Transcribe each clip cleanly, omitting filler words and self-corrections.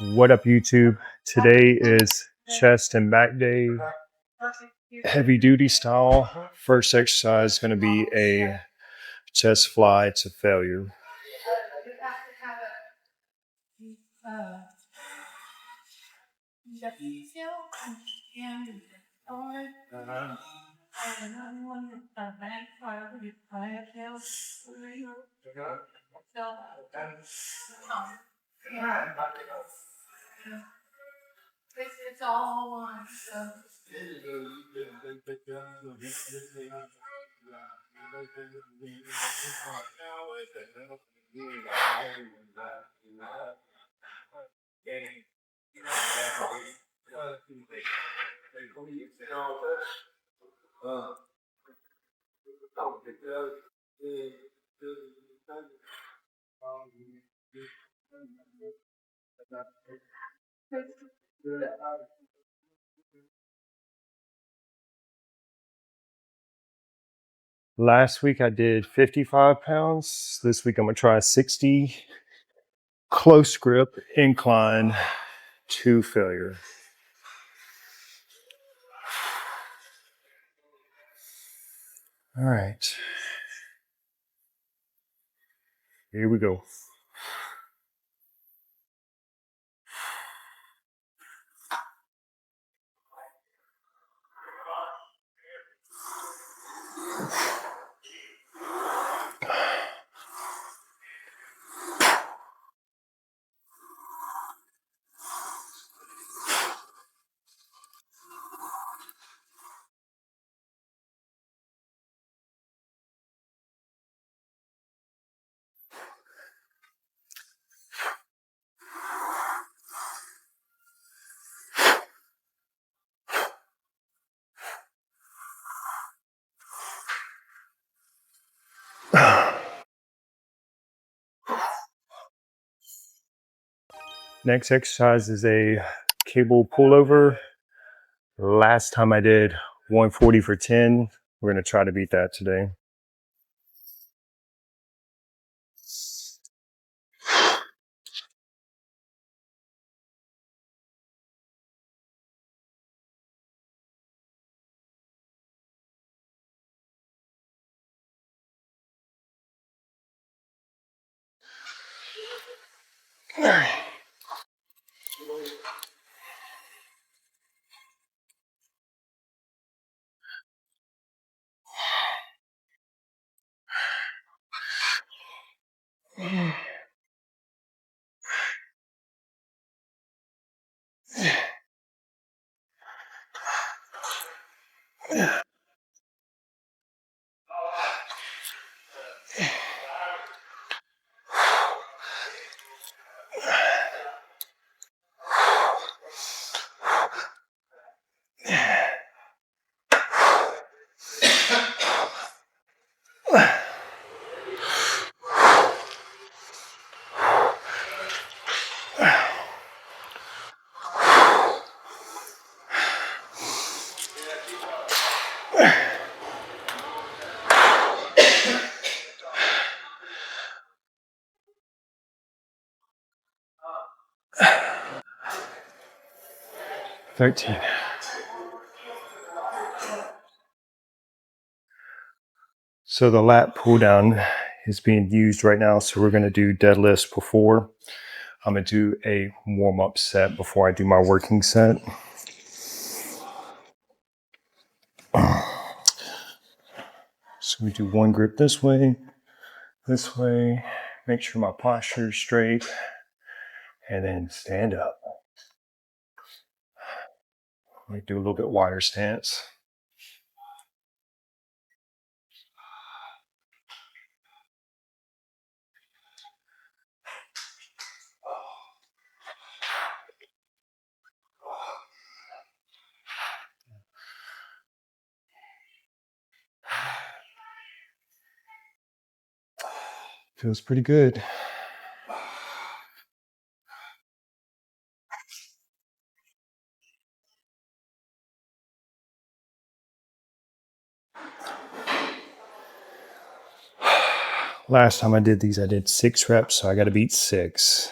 What up, YouTube? Today is chest and back day, heavy duty style. First exercise is going to be a chest fly to failure. Last week I did 55 pounds. This week I'm going to try 60 close grip incline to failure. All right. Here we go. Next exercise is a cable pullover. Last time I did 140 for 10. We're going to try to beat that today. All right. $13. So the lat pull down is being used right now. So we're going to do deadlifts before. I'm going to do a warm up set before I do my working set. So we do one grip this way, make sure my posture is straight, and then stand up. Let me do a little bit wider stance. Feels pretty good. Last time I did these, I did 6 reps, so I got to beat 6.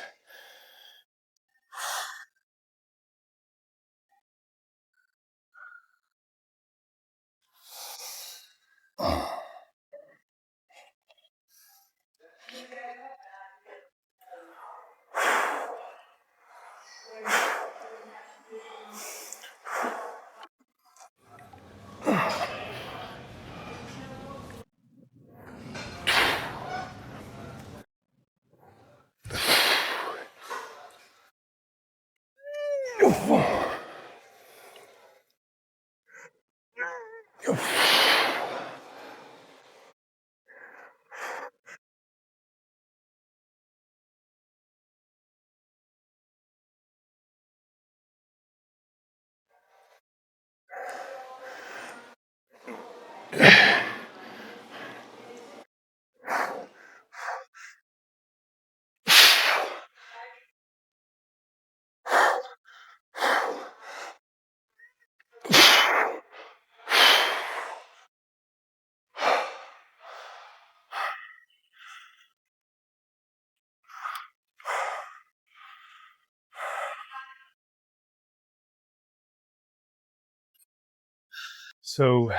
So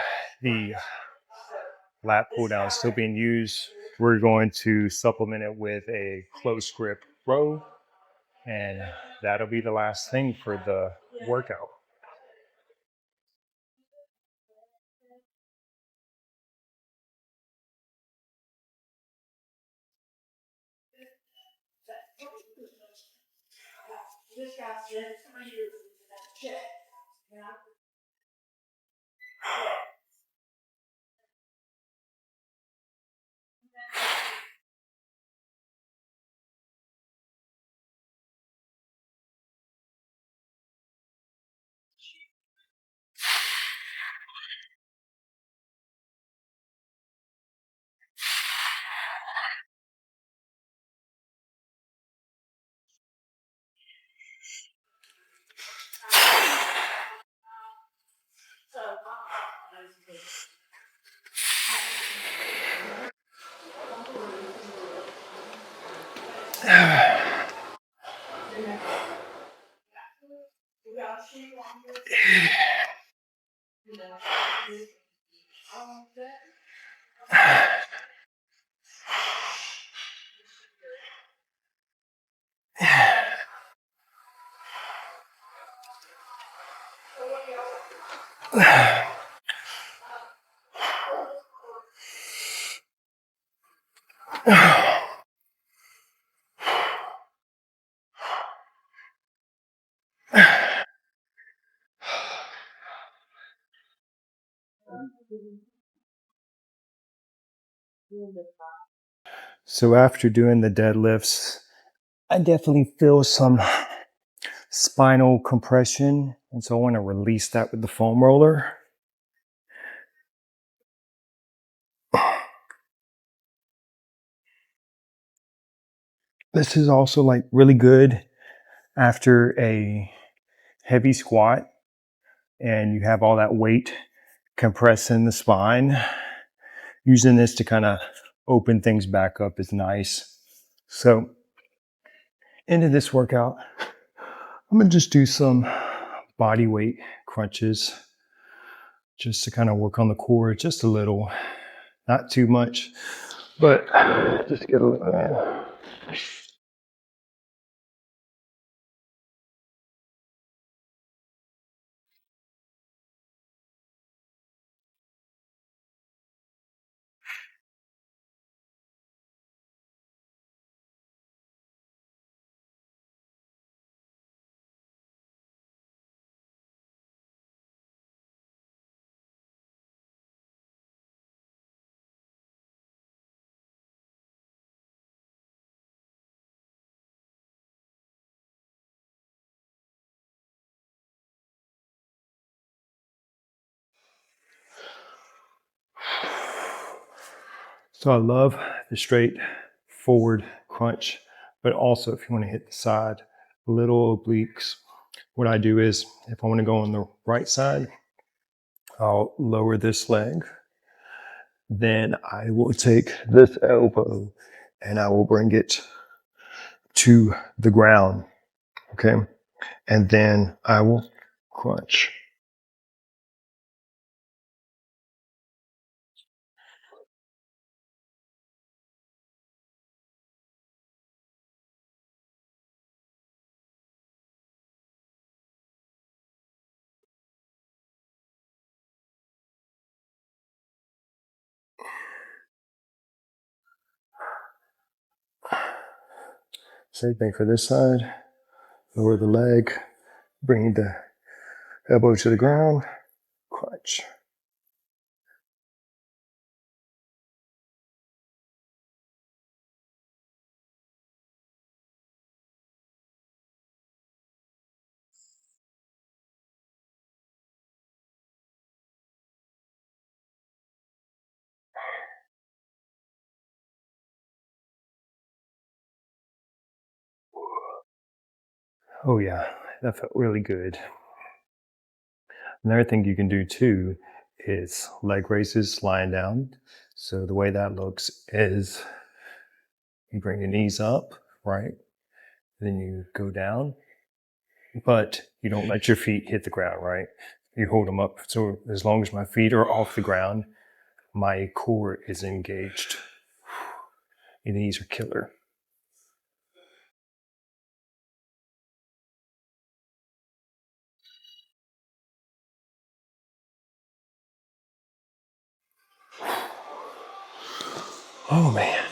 the lat pull down is still being used. We're going to supplement it with a close grip row, and that'll be the last thing for the workout. So after doing the deadlifts, I definitely feel some spinal compression, and so I want to release that with the foam roller. This is also like really good after a heavy squat and you have all that weight compressing the spine. Using this to kind of open things back up is nice. So into this workout, I'm gonna just do some body weight crunches just to kind of work on the core just a little, not too much, but just get a little. So I love the straight forward crunch, but also if you want to hit the side, little obliques. What I do is if I want to go on the right side, I'll lower this leg. Then I will take this elbow and I will bring it to the ground. Okay. And then I will crunch. Same thing for this side. Lower the leg, bring the elbow to the ground, crunch. Oh yeah, that felt really good. Another thing you can do too is leg raises lying down. So the way that looks is you bring your knees up, right? Then you go down, but you don't let your feet hit the ground, right? You hold them up. So as long as my feet are off the ground, my core is engaged. Your knees are killer. Oh man.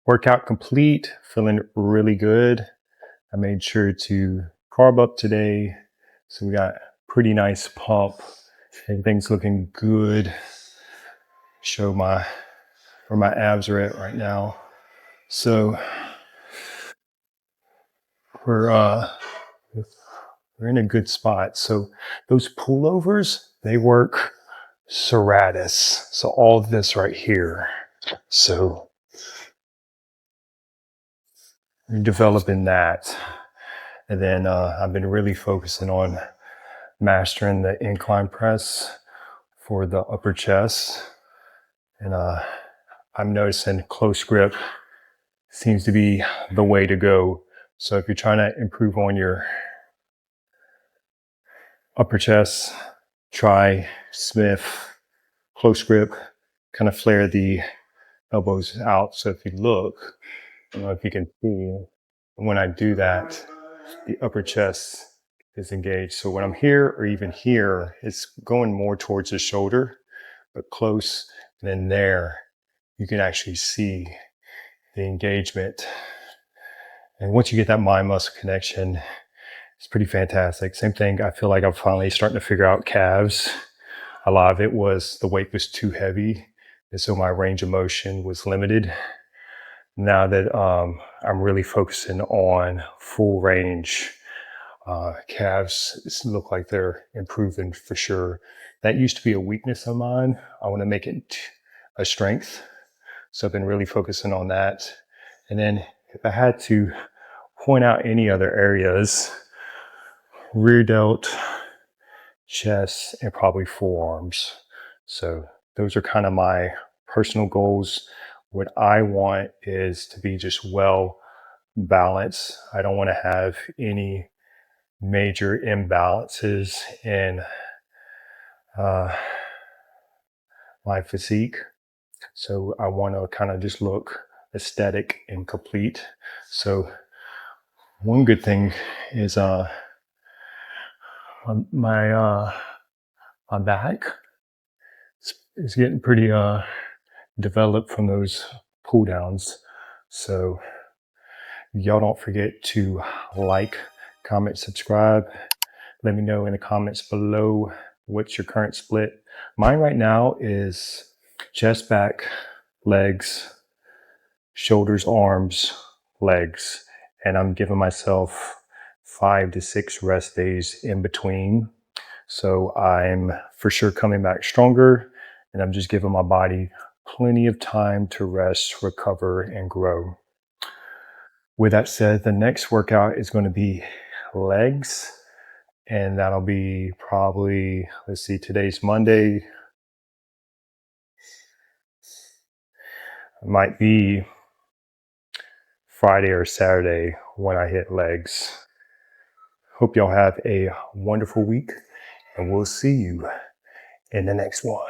Workout complete, feeling really good. I made sure to carb up today. So we got pretty nice pump. Everything's looking good. Show my where my abs are at right now. So we're we're in a good spot. So those pullovers, they work serratus. So all of this right here. So we're developing that. And then I've been really focusing on mastering the incline press for the upper chest. And I'm noticing close grip seems to be the way to go. So if you're trying to improve on your upper chest, try Smith close grip, kind of flare the elbows out. So if you look, I don't know if you can see, when I do that, the upper chest is engaged. So when I'm here or even here, it's going more towards the shoulder, but close. And then there, you can actually see the engagement. And once you get that mind muscle connection, it's pretty fantastic. Same thing, I feel like I'm finally starting to figure out calves. A lot of it was the weight was too heavy, and so my range of motion was limited. Now that I'm really focusing on full range, calves look like they're improving for sure. That used to be a weakness of mine. I want to make it a strength. So I've been really focusing on that. And then if I had to point out any other areas, rear delt, chest, and probably forearms. So those are kind of my personal goals. What I want is to be just well balanced. I don't want to have any major imbalances in my physique. So I want to kind of just look aesthetic and complete. So one good thing is my back is getting pretty developed from those pull downs. So y'all don't forget to like, comment, subscribe. Let me know in the comments below what's your current split. Mine right now is chest, back, legs, shoulders, arms, legs. And I'm giving myself 5 to 6 rest days in between. So I'm for sure coming back stronger, and I'm just giving my body plenty of time to rest, recover, and grow. With that said, the next workout is going to be legs, and that'll be probably, let's see, today's Monday. It might be Friday or Saturday when I hit legs. Hope y'all have a wonderful week, and we'll see you in the next one.